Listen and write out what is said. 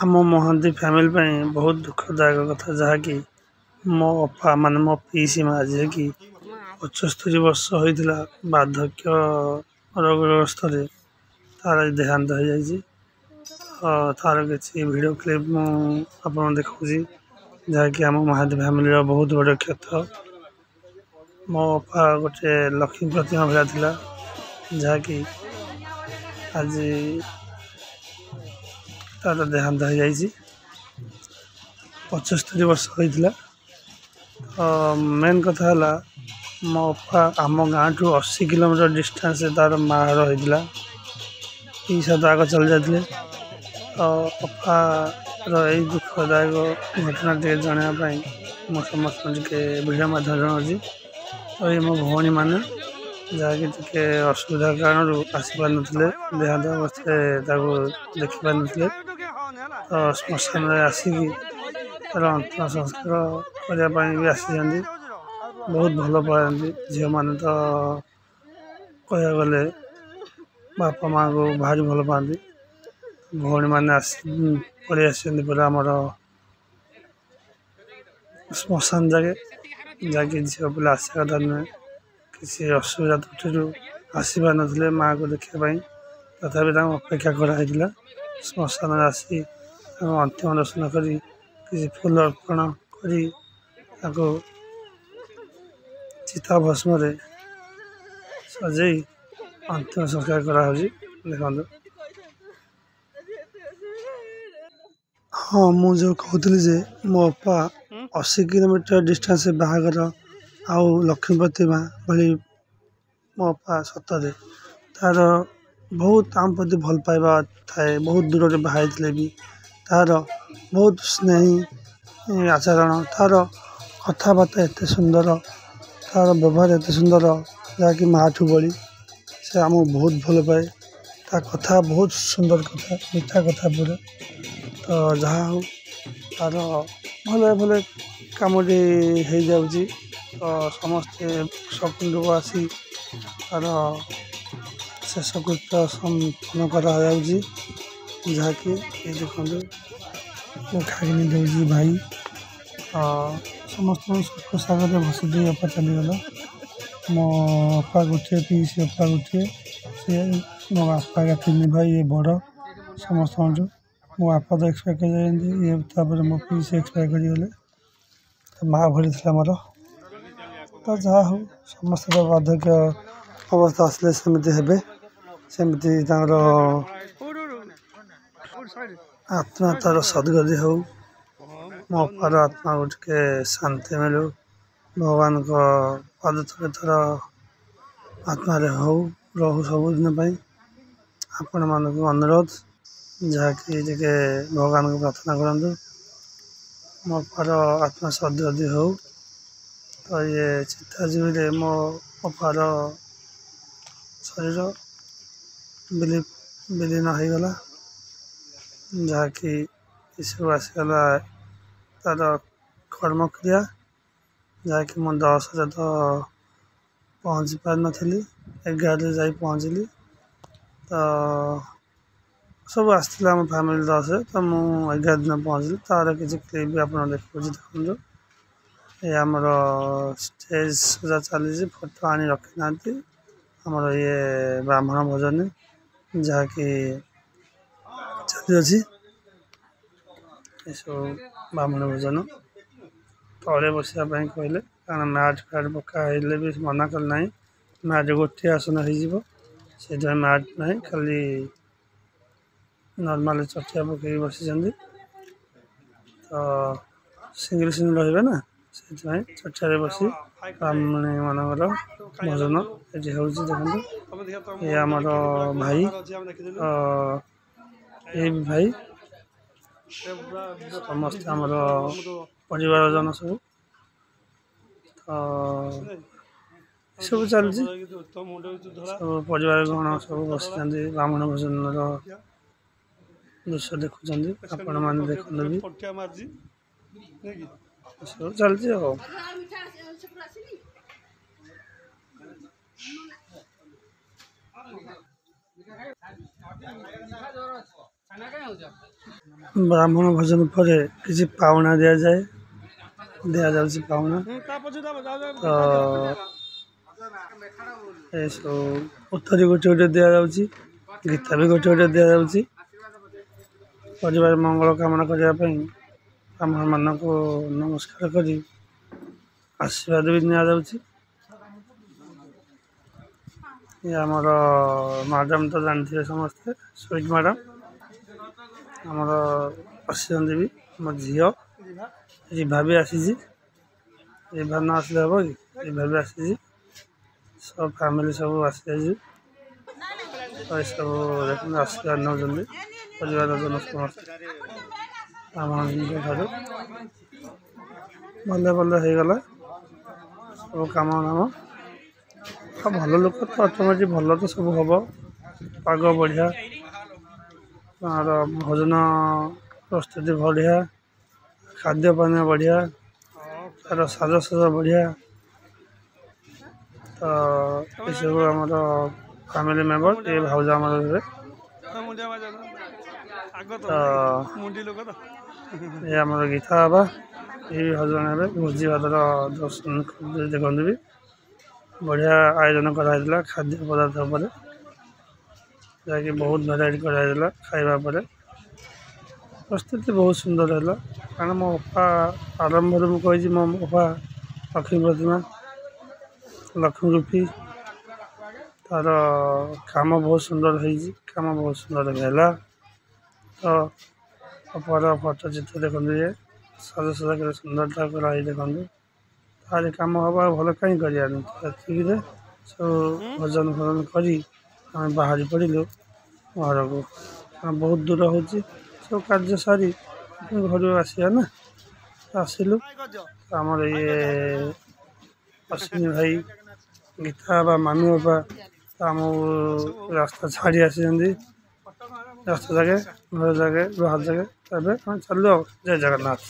आम महांती फैमिली बहुत दुखदायक कथा जहाँकि मो अपा मान मो पीसी माँ जी की 75 वर्ष होता बार्धक्य रोगग्रस्त तार देहांत हो जाए। तार किसी वीडियो क्लिप मुझे देखा जहाँकि आम महांती फैमिली बहुत बड़ क्षत। मो अपा गोटे लक्ष्मी प्रतिमा भाया था जहाँकि आज तार देहांत हो जाए। 75 वर्ष होता। मेन कथा है मो अपा आम गाँव ठू 80 किलोमीटर डिस्टेंस तार माँ रही पीसा तो आग चल जाते। अपार यही दुखदायक घटना टे जनवाई मो समस्त भिडियो मध्यम जनाऊँगी। तो ये मो भौणी मैंने जहाँकि टे असुविधा कारण आसपार नुले देहांत अवस्था देखिपार नुले। तो श्मशान आसिकी तार अंतिम संस्कार करने भी आसी बहुत भल पाती। झील मैंने तो कह गले बापा माँ को भारी भल पाती। भौणी मैंने पलि आमर श्मशान जगह जहाँकि झील पिला आसा कथा नुहे किसी असुविधा त्रुटि आसपार नुले माँ को देखापी तथापि अपेक्षा कराई श्मशान आसी अंतिम दर्शन कर किसी फूल अर्पण कर चिता भस्म सजे अंतिम संस्कार करा देखा। हाँ मुझे कहती जे मो अपा 80 किलोमीटर डिस्टेंस बाहागर आउ लक्ष्मी प्रतिमा भली मो अपा सतरे तार बहुत आम प्रति भल पाइबा थाए। बहुत दूर से बाहर भी तार बहुत स्नेही आचरण तार कथबार्ता एत सुंदर तार व्यवहार एत सुंदर जहाँकि माठू बड़ी से आमको बहुत भल पाए। ता कथा बहुत सुंदर कथा मीठा कथा पूरा। तो जहाँ हो तार भले भले कमटी हो जाऊँगी। तो समस्ते सकुटुंब आसी तार शेषकृत्य संपन्न करा जहाँकि ये देखो खाई दे भाई समस्त सुख सागर भसदे अपा चलीगला। मो अपा गोटे पीसी अपा गोटे सी मो बापा का 3 भाई ये बड़ समस्त मो बापा तो एक्सपायर कर ये मो पीसी एक्सपायर करगले। माँ भरी थी मोर। तो जहाँ हो समस्त बार्धक्य अवस्था आसले सेमती हेबे सेमती आत्मा तार सदगति हो मो अपार आत्मा को टे शांति मिलू भगवान को पद तले तार आत्मा हो रहू सबुदिन आपण मान को अनुरोध जहाँकि टे भगवान को प्रार्थना करूँ मो अपार आत्मा सदगति हो। तो ये चिताजीवी मो अपार शरीर विलीन हो गला जहाँकि ईश्वर आसगला तार कर्म क्रिया जहाँकि मो 10 तो पहुँची पार नी 11 जा पहुँचली। तो सब आसला आम फैमिली 10 तो मुझे 11 दिन पहुँचली। तार किसी क्लिप भी आप देखो ये आमर स्टेज सजा चली फोटो आनी रखी ना आमर ये ब्राह्मण भोजन जहाँकि चली अच्छी ये सब ब्राह्मण भोजन तले बसवाई कहले कारण मैट फैट पका भी मना कल ना मैट गोटे आसन हो मैट ना खाली नॉर्मल चटिया पकई बसी। तो सिंगल सिंगल रही ना से चटिया बसी ब्राह्मण मानकर भोजन ये हूँ देखो ये आमर भाई ये भाई समस्त आमर परिवार जन सब। तो सब चलती सब परिवार गण सब बसी ब्राह्मण भोजन दृश्य देखुं आपण मैंने देखते भी सब चलती। ବ୍ରାହ୍ମଣ ଭୋଜନ ପରେ କିଛି ପାଉଣା ଦିଆଯାଏ, ଦିଆଯାଉଛି ପାଉଣା। ତ ଏସବୁ ପୋଥରୀ ଗୋଟେ ଗୋଟେ ଦିଆଯାଉଛି, ଗୀତା ବି ଗୋଟେ ଗୋଟେ ଦିଆଯାଉଛି। ପରିବାର ମଙ୍ଗଳ କାମନା କରିବା ପାଇଁ ବ୍ରାହ୍ମଣମାନଙ୍କୁ ନମସ୍କାର କରି ଆଶୀର୍ବାଦ ବି ନିଆଯାଉଛି। ଇଏ ଆମର ମ୍ୟାଡ଼ାମ୍ ତ ଜାଣିଥିବେ ସମସ୍ତେ, ସୁଇଟ୍ ମ୍ୟାଡ଼ାମ୍ ଆମର ଆସିଛନ୍ତି ବି। ମୋ ଝିଅ ରିଭା ବି ଆସିଛି, ରିଭା ନ ଆସିଲେ ହେବ କି, ରିଭା ବି ଆସିଛି। ସବୁ ଫ୍ୟାମିଲି ସବୁ ଆସିଯାଇଛି। ତ ଏସବୁ ଦେଖନ୍ତୁ ଆଶୀର୍ବାଦ ନେଉଛନ୍ତି ପରିବାର ଜନ ସମସ୍ତେ ବ୍ରାହ୍ମଣଙ୍କ ଠାରୁ। ଭଲ ଭଲ ହେଇଗଲା ସବୁ କାମ ଦାମ। ଆଉ ଭଲ ଲୋକ ତ ଅଟୋମେଟିକ୍ ଭଲ ତ ସବୁ ହେବ। ପାଗ ବଢ଼ିଆ, ଆମର ଭୋଜନ ପ୍ରସ୍ତୁତି ବଢ଼ିଆ, ଖାଦ୍ୟ ପାନୀୟ ବଢ଼ିଆ, ତା'ର ସାଜସଜ୍ଜା ବଢ଼ିଆ। ତ ଏସବୁ ଆମର ଫ୍ୟାମିଲି ମେମ୍ବର, ଏ ଭାଉଜ ଆମର ହେବେ। ତ ଏ ଆମର ଗୀତା ବାବା, ଏ ବି ଭାଉଜ ହେବେ। ଭୋଜି ଭାତର ଦର୍ଶନ ଦେଖନ୍ତୁ ବି ବଢ଼ିଆ ଆୟୋଜନ କରାହେଇଥିଲା ଖାଦ୍ୟ ପଦାର୍ଥ ଉପରେ, ଯାହାକି ବହୁତ ଭେରାଇଟି କରାଯାଇଥିଲା। ଖାଇବା ପରେ ପ୍ରସ୍ତୁତି ବହୁତ ସୁନ୍ଦର ହେଲା, କାରଣ ମୋ ଅପା ଆରମ୍ଭରୁ ମୁଁ କହିଛି ମୋ ଅପା ଲକ୍ଷ୍ମୀ ପ୍ରତିମା, ଲକ୍ଷ୍ମୀ ରୂପୀ। ତା'ର କାମ ବହୁତ ସୁନ୍ଦର ହେଇଛି, କାମ ବହୁତ ସୁନ୍ଦର ହେଲା। ତ ଅପାର ଫଟୋ ଚିତ୍ର ଦେଖନ୍ତୁ, ଇଏ ସାଜସଜ୍ଜା କେତେ ସୁନ୍ଦରତା କରାହେଇ ଦେଖନ୍ତୁ। ତାହେଲେ କାମ ହେବ, ଆଉ ଭଲ କାହିଁ କରିବାନି। ଏତିକିରେ ସବୁ ଭୋଜନ ଫୋଜନ କରି ଆମେ ବାହାରି ପଡ଼ିଲୁ ଘରକୁ। ବହୁତ ଦୂର ହେଉଛି, ସବୁ କାର୍ଯ୍ୟ ସାରି ଘରକୁ ଆସିବା ନା। ଆସିଲୁ, ଆମର ଇଏ ଅଶ୍ୱିନୀ ଭାଇ, ଗୀତା ବା ମାନୁ ବାପା ଆମକୁ ରାସ୍ତା ଛାଡ଼ି ଆସିଛନ୍ତି, ରାସ୍ତା ଯାକେ ଘର ଯାକେ ବାହାର ଯାକେ। ଏବେ ଆମେ ଚାଲୁ ଆଉ, ଜୟ ଜଗନ୍ନାଥ।